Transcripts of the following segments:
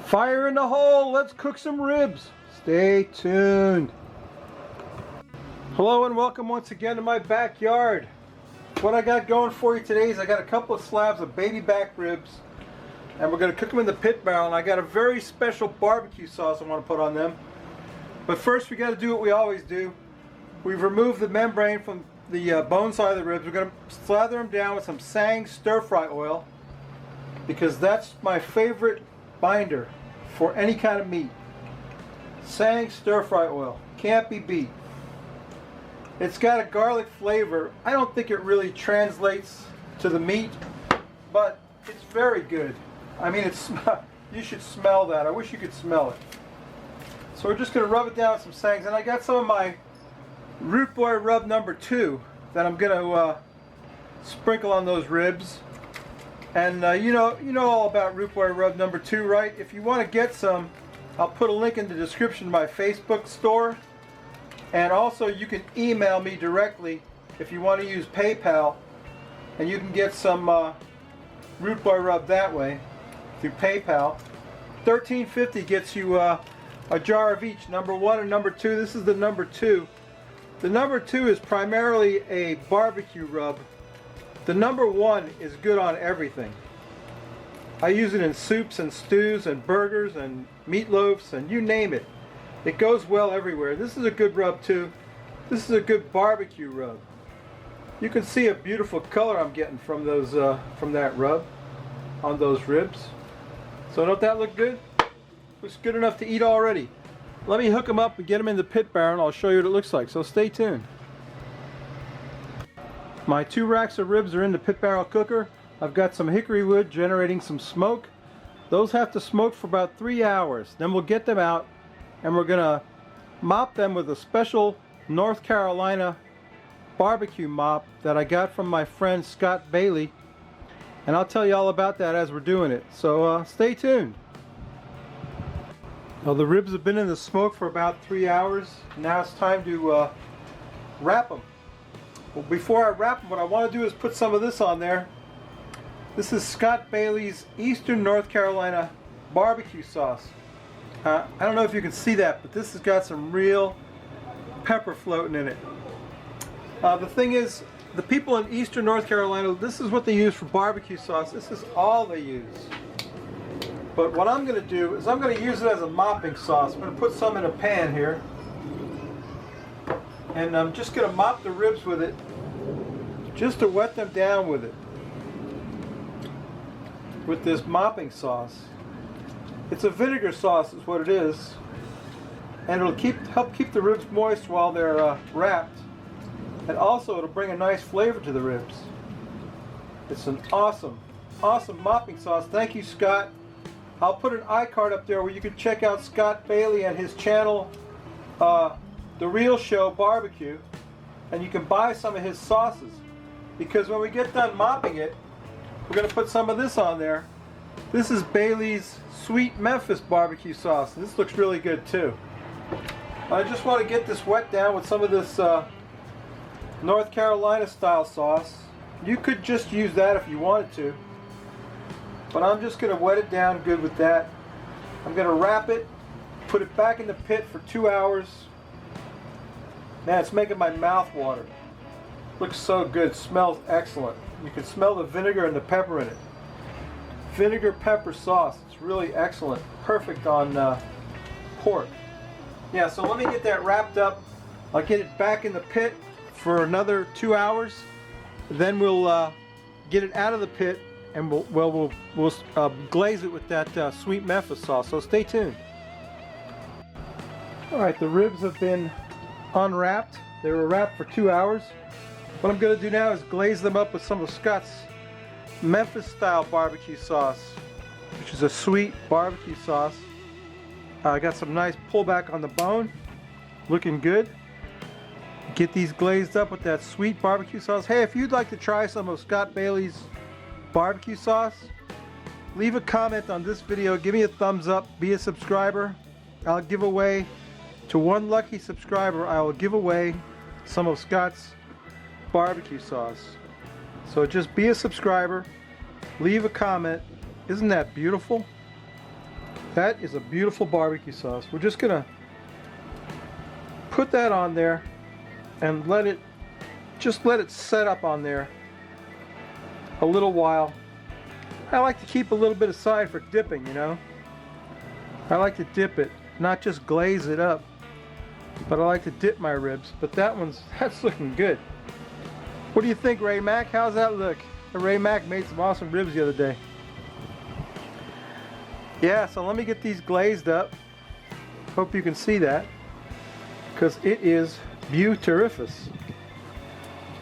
Fire in the hole, let's cook some ribs. Stay tuned. Hello and welcome once again to my backyard. What I got going for you today is I got a couple of slabs of baby back ribs and we're going to cook them in the pit barrel, and I got a very special barbecue sauce I want to put on them. But first we got to do what we always do. We've removed the membrane from the bone side of the ribs. We're going to slather them down with some Sang stir fry oil because that's my favorite binder for any kind of meat. Sang stir fry oil, can't be beat. It's got a garlic flavor. I don't think it really translates to the meat, but it's very good. I mean, it's you should smell that. I wish you could smell it. So we're just going to rub it down with some Sangs, and I got some of my Root Boy Rub number 2 that I'm going to sprinkle on those ribs. And you know all about Root Boy Rub number 2, right? If you want to get some, I'll put a link in the description to my Facebook store. And also you can email me directly if you want to use PayPal, and you can get some Root Boy Rub that way through PayPal. $13.50 gets you a jar of each, number 1 and number 2. This is the number 2. The number 2 is primarily a barbecue rub. The number 1 is good on everything. I use it in soups and stews and burgers and meatloafs and you name it. It goes well everywhere. This is a good rub too. This is a good barbecue rub. You can see a beautiful color I'm getting from those from that rub on those ribs. So don't that look good? Looks good enough to eat already. Let me hook them up and get them in the pit barrel and I'll show you what it looks like. So stay tuned. My 2 racks of ribs are in the pit barrel cooker. I've got some hickory wood generating some smoke. Those have to smoke for about 3 hours. Then we'll get them out and we're gonna mop them with a special North Carolina barbecue mop that I got from my friend Scott Bailey. And I'll tell you all about that as we're doing it. So stay tuned. Well, the ribs have been in the smoke for about 3 hours. Now it's time to wrap them. Well, before I wrap them, what I want to do is put some of this on there. This is Scott Bailey's Eastern North Carolina barbecue sauce. I don't know if you can see that, but this has got some real pepper floating in it. The thing is, the people in Eastern North Carolina, this is what they use for barbecue sauce. This is all they use. But what I'm going to do is I'm going to use it as a mopping sauce. I'm going to put some in a pan here. And I'm just going to mop the ribs with it, just to wet them down with it, with this mopping sauce. It's a vinegar sauce is what it is, and it'll help keep the ribs moist while they're wrapped, and also it'll bring a nice flavor to the ribs. It's an awesome mopping sauce. Thank you, Scott. I'll put an iCard up there where you can check out Scott Bailey and his channel, The Real Show Barbecue, and you can buy some of his sauces, because when we get done mopping it, we're going to put some of this on there. This is Bailey's Sweet Memphis barbecue sauce. This looks really good too. I just want to get this wet down with some of this North Carolina style sauce. You could just use that if you wanted to, but I'm just going to wet it down good with that. I'm going to wrap it, put it back in the pit for 2 hours. Man, it's making my mouth water. Looks so good, smells excellent. You can smell the vinegar and the pepper in it. Vinegar pepper sauce, it's really excellent. Perfect on pork. Yeah, so let me get that wrapped up. I'll get it back in the pit for another 2 hours. Then we'll get it out of the pit and we'll glaze it with that Sweet Memphis sauce. So stay tuned. Alright, the ribs have been unwrapped. They were wrapped for 2 hours. What I'm going to do now is glaze them up with some of Scott's Memphis style barbecue sauce, which is a sweet barbecue sauce. I got some nice pullback on the bone, looking good. Get these glazed up with that sweet barbecue sauce. Hey, if you'd like to try some of Scott Bailey's barbecue sauce, leave a comment on this video, give me a thumbs up, be a subscriber. I'll give away, to one lucky subscriber, I will give away some of Scott's barbecue sauce. So just be a subscriber, leave a comment. Isn't that beautiful? That is a beautiful barbecue sauce. We're just gonna put that on there and let it set up on there a little while. I like to keep a little bit aside for dipping, you know. I like to dip it, not just glaze it up, but I like to dip my ribs. But that's looking good. What do you think, Ray Mac? How's that look? Ray Mac made some awesome ribs the other day. Yeah, so let me get these glazed up. Hope you can see that, because it is beautifus.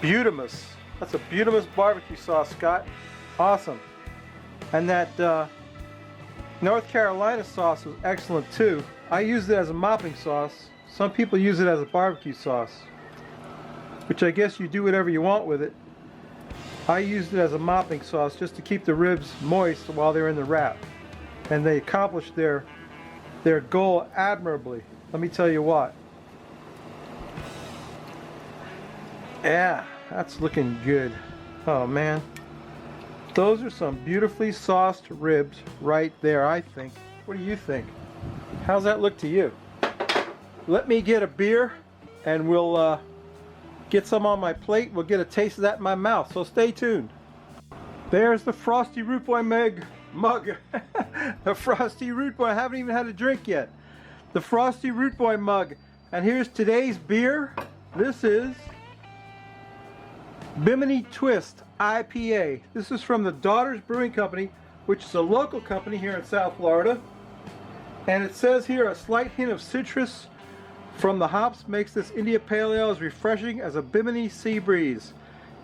Beautimus. That's a beautimus barbecue sauce, Scott. Awesome. And that North Carolina sauce was excellent too. I used it as a mopping sauce. Some people use it as a barbecue sauce, which I guess you do whatever you want with it. I used it as a mopping sauce just to keep the ribs moist while they're in the wrap. And they accomplished their goal admirably. Let me tell you what. Yeah, that's looking good. Oh man. Those are some beautifully sauced ribs right there, I think. What do you think? How's that look to you? Let me get a beer and we'll get some on my plate. We'll get a taste of that in my mouth, so stay tuned. There's the Frosty Root Boy mug. The Frosty Root Boy. I haven't even had a drink yet. The Frosty Root Boy mug. And here's today's beer. This is Bimini Twist IPA. This is from the Daughters Brewing Company, which is a local company here in South Florida. And it says here, a slight hint of citrus from the hops makes this India Pale Ale as refreshing as a Bimini sea breeze.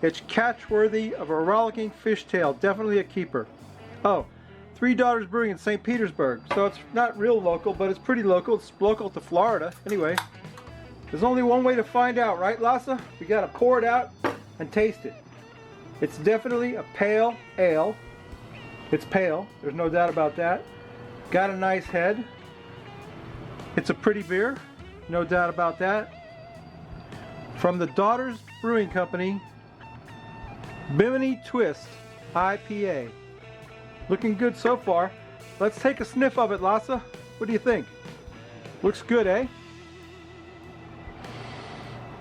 It's catchworthy of a rollicking fishtail. Definitely a keeper. Oh, Three Daughters Brewing in St. Petersburg. So it's not real local, but it's pretty local. It's local to Florida. Anyway, there's only one way to find out, right, Lassa? We gotta pour it out and taste it. It's definitely a pale ale. It's pale, there's no doubt about that. Got a nice head. It's a pretty beer, no doubt about that. From the Daughters Brewing Company, Bimini Twist IPA. Looking good so far. Let's take a sniff of it, Lassa. What do you think? Looks good, eh?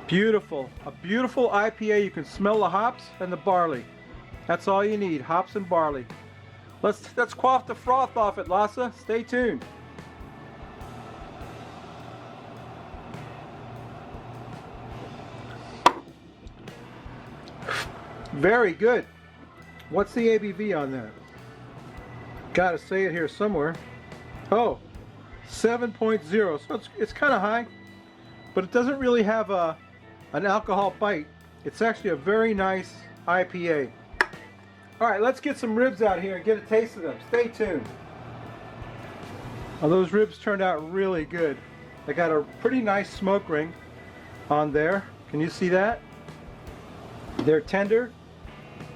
Beautiful. A beautiful IPA. You can smell the hops and the barley. That's all you need, hops and barley. Let's quaff the froth off it, Lassa. Stay tuned. Very good. What's the ABV on that? Gotta say it here somewhere. Oh, 7.0. So it's kind of high, but it doesn't really have an alcohol bite. It's actually a very nice IPA. All right, let's get some ribs out here and get a taste of them. Stay tuned. Oh, those ribs turned out really good. They got a pretty nice smoke ring on there. Can you see that? They're tender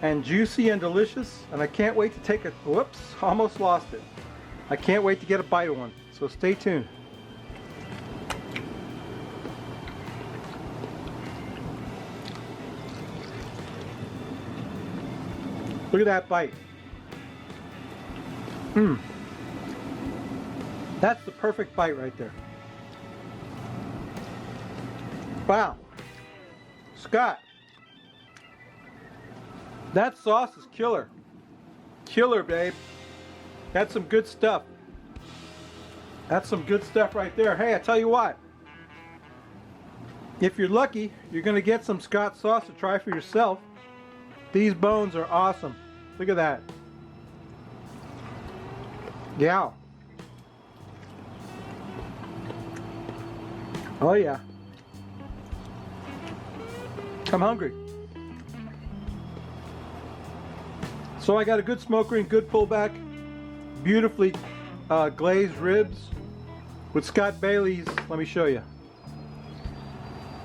and juicy and delicious, and I can't wait to take a, whoops, almost lost it. I can't wait to get a bite of one, so stay tuned. Look at that bite. That's the perfect bite right there. Wow. Scott, that sauce is killer. Killer, babe. That's some good stuff. That's some good stuff right there. Hey, I tell you what. If you're lucky, you're going to get some Scott sauce to try for yourself. These bones are awesome. Look at that. Yeah. Oh yeah. I'm hungry. So I got a good smoke ring, good pullback, beautifully glazed ribs with Scott Bailey's, let me show you,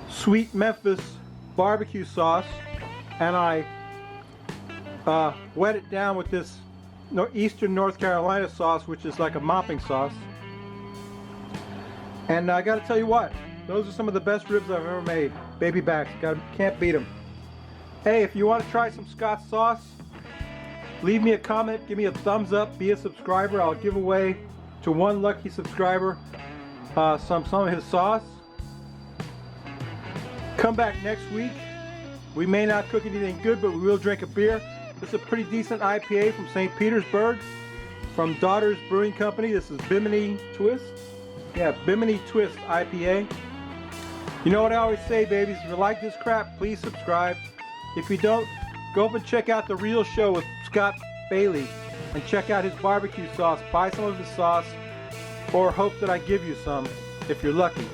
Sweet Memphis barbecue sauce, and I wet it down with this Eastern North Carolina sauce, which is like a mopping sauce. And I gotta tell you what, those are some of the best ribs I've ever made. Baby backs, can't beat them. Hey, if you want to try some Scott sauce, leave me a comment, give me a thumbs up, be a subscriber. I'll give away to one lucky subscriber some of his sauce. Come back next week. We may not cook anything good, but we will drink a beer. This is a pretty decent IPA from St. Petersburg, from Daughters Brewing Company. This is Bimini Twist. Yeah, Bimini Twist IPA. You know what I always say, babies, if you like this crap, please subscribe. If you don't, go up and check out The Real Show with Scott Bailey and check out his barbecue sauce. Buy some of his sauce, or hope that I give you some if you're lucky.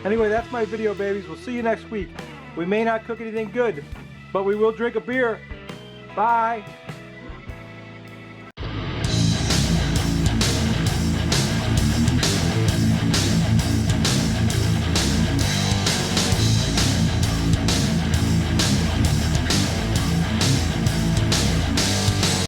Anyway, that's my video, babies. We'll see you next week. We may not cook anything good, but we will drink a beer. Bye.